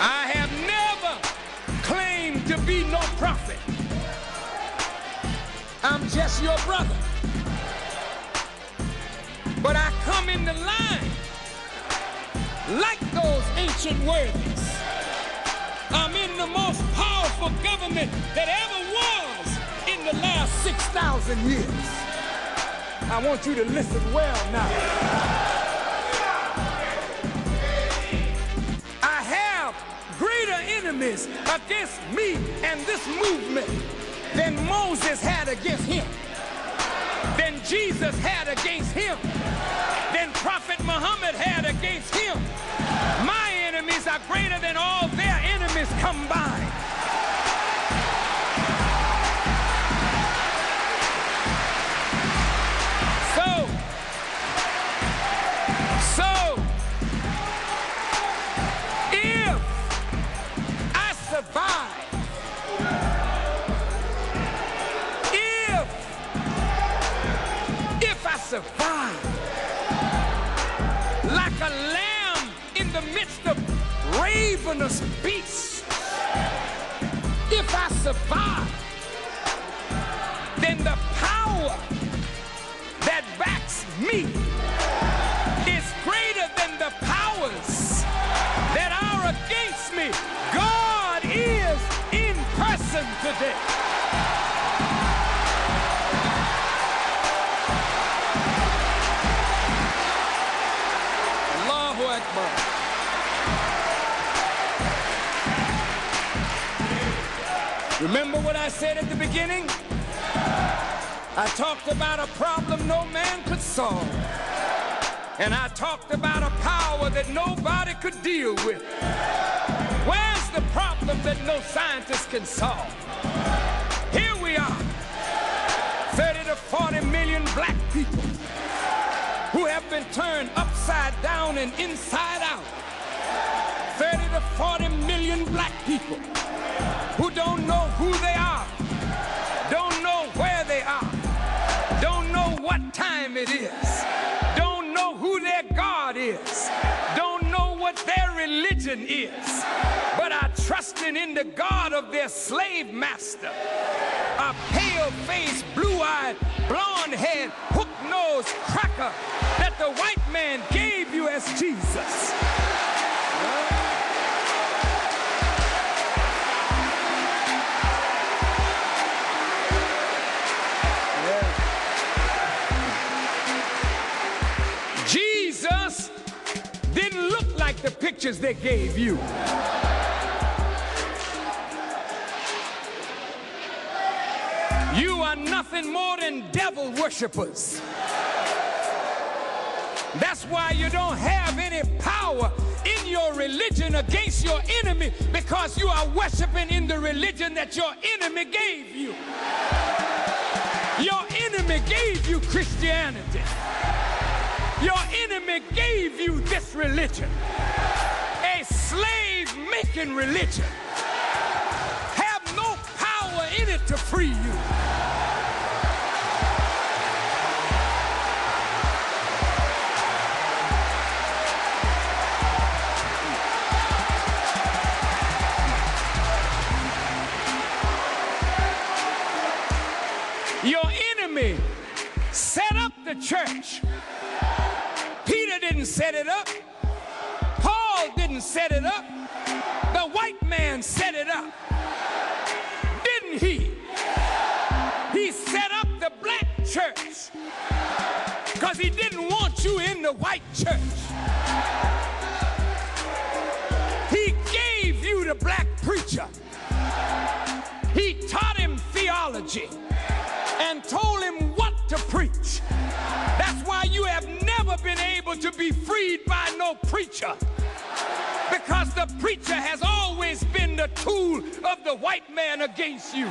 I have never claimed to be no prophet. I'm just your brother. But I come in the line like those ancient worthies. I'm in the most powerful government that ever was in the last 6,000 years. I want you to listen well now. I have greater enemies against me and this movement than Moses had against him, than Jesus had against him, than Prophet Muhammad had against him. My enemies are greater than all their enemies combined. So, if I survive, if I survive like a lamb in the midst of ravenous beasts, if I survive, then the power that backs me is greater than the powers that are against me. God is in person today. Allahu Akbar. Remember what I said at the beginning? I talked about a problem no man could solve. And I talked about a power that nobody could deal with. Where's the problem that no scientist can solve? Here we are, 30 to 40 million black people who have been turned upside down and inside out. 30 to 40 million black people who don't know who they are, don't know where they are, don't know what time it is, don't know who their God is, don't know what their religion is, but are trusting in the God of their slave master, a pale-faced, blue-eyed, blonde-haired, hook-nosed cracker that the white man gave you as Jesus. Jesus didn't look like the pictures they gave you. You are nothing more than devil worshipers. That's why you don't have any power in your religion against your enemy, because you are worshiping in the religion that your enemy gave you. Your enemy gave you Christianity. Your enemy gave you this religion, a slave-making religion. Have no power in it to free you. Your enemy set up the church. Peter didn't set it up. Paul didn't set it up. The white man set it up. Didn't he? He set up the black church because he didn't want you in the white church. He gave you the black preacher. He taught him theology and told him what to preach. That's why you have never been able to be freed by no preacher, because the preacher has always been the tool of the white man against you.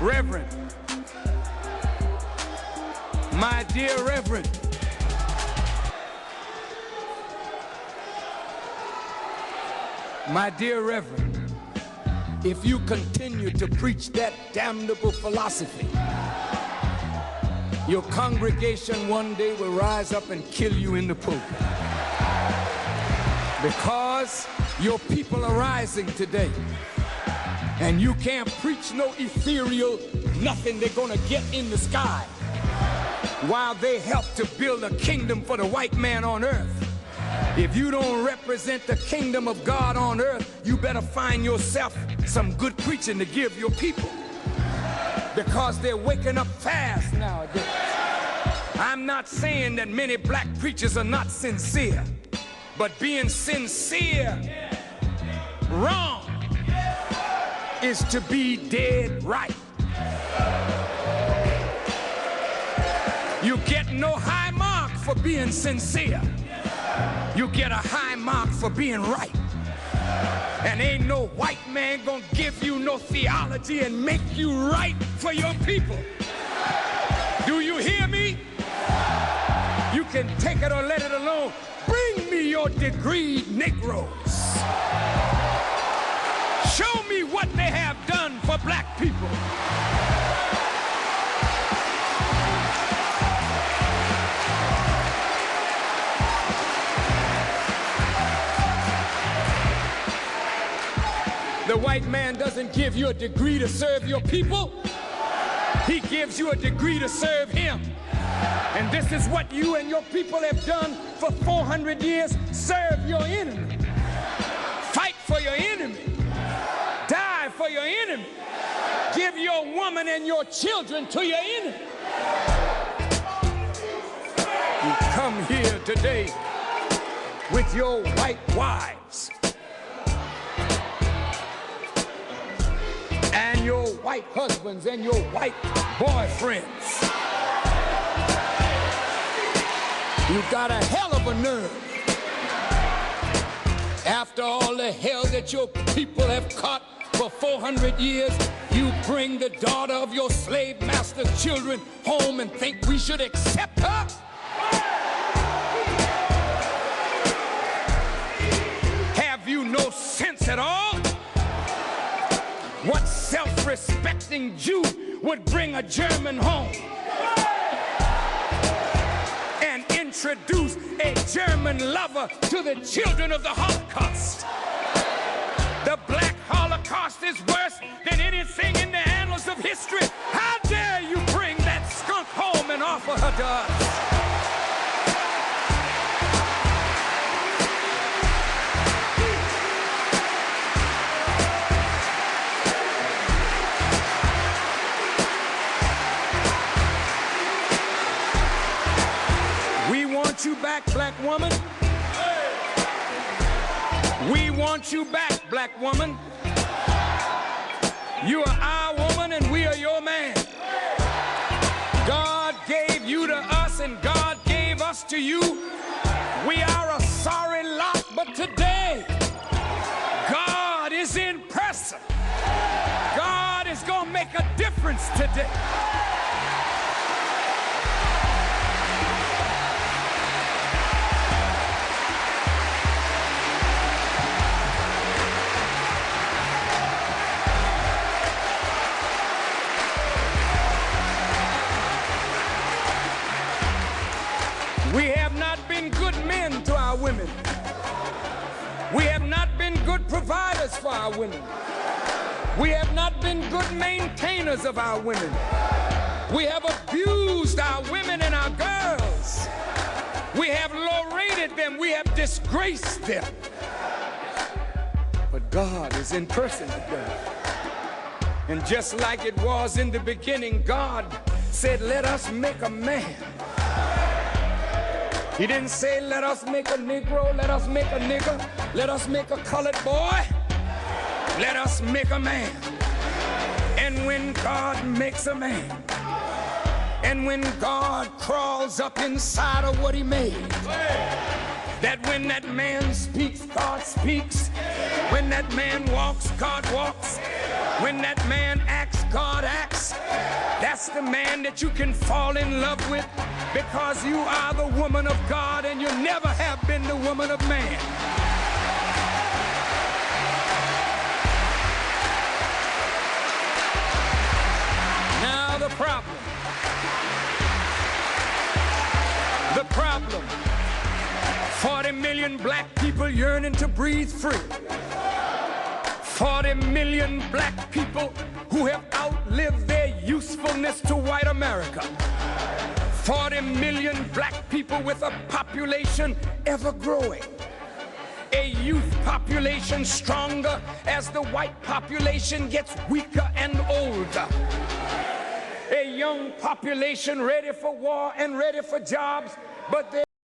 Reverend, My dear Reverend, my dear Reverend, if you continue to preach that damnable philosophy, your congregation one day will rise up and kill you in the pulpit. Because your people are rising today. And you can't preach no ethereal nothing they're gonna get in the sky while they help to build a kingdom for the white man on earth. If you don't represent the kingdom of God on earth, you better find yourself some good preaching to give your people, because they're waking up fast nowadays. I'm not saying that many black preachers are not sincere, but being sincere wrong is to be dead right. You get no high mark for being sincere. You get a high mark for being right. And ain't no white man gonna give you no theology and make you right for your people. Do you hear me? You can take it or let it alone. Bring me your degreed Negroes. Show me what they have done for black people. The white man doesn't give you a degree to serve your people. He gives you a degree to serve him. And this is what you and your people have done for 400 years. Serve your enemy. Fight for your enemy. Die for your enemy. Give your woman and your children to your enemy. You come here today with your white wives and your white husbands and your white boyfriends. You got a hell of a nerve. After all the hell that your people have caught for 400 years, you bring the daughter of your slave master's children home and think we should accept her? Have you no sense at all? What self-respecting Jew would bring a German home and introduce a German lover to the children of the Holocaust? The black Holocaust is worse than anything in the annals of history. How dare you bring that skunk home and offer her to us? We want you back, black woman. We want you back, black woman. You are our woman and we are your man. God gave you to us and God gave us to you. We are a sorry lot, but today God is in person. God is going to make a difference today. We have not been good men to our women. We have not been good providers for our women. We have not been good maintainers of our women. We have abused our women and our girls. We have low-rated them. We have disgraced them. But God is in person today. And just like it was in the beginning, God said, let us make a man. He didn't say, let us make a Negro, let us make a nigger, let us make a colored boy. Let us make a man. And when God makes a man, and when God crawls up inside of what he made, that when that man speaks, God speaks. When that man walks, God walks. When that man acts, God acts. That's the man that you can fall in love with. because you are the woman of God and you never have been the woman of man. Now the problem, 40 million black people yearning to breathe free. 40 million black people who have outlived their usefulness to white America. 40 million black people with a population ever growing. A youth population stronger as the white population gets weaker and older. A young population ready for war and ready for jobs, but they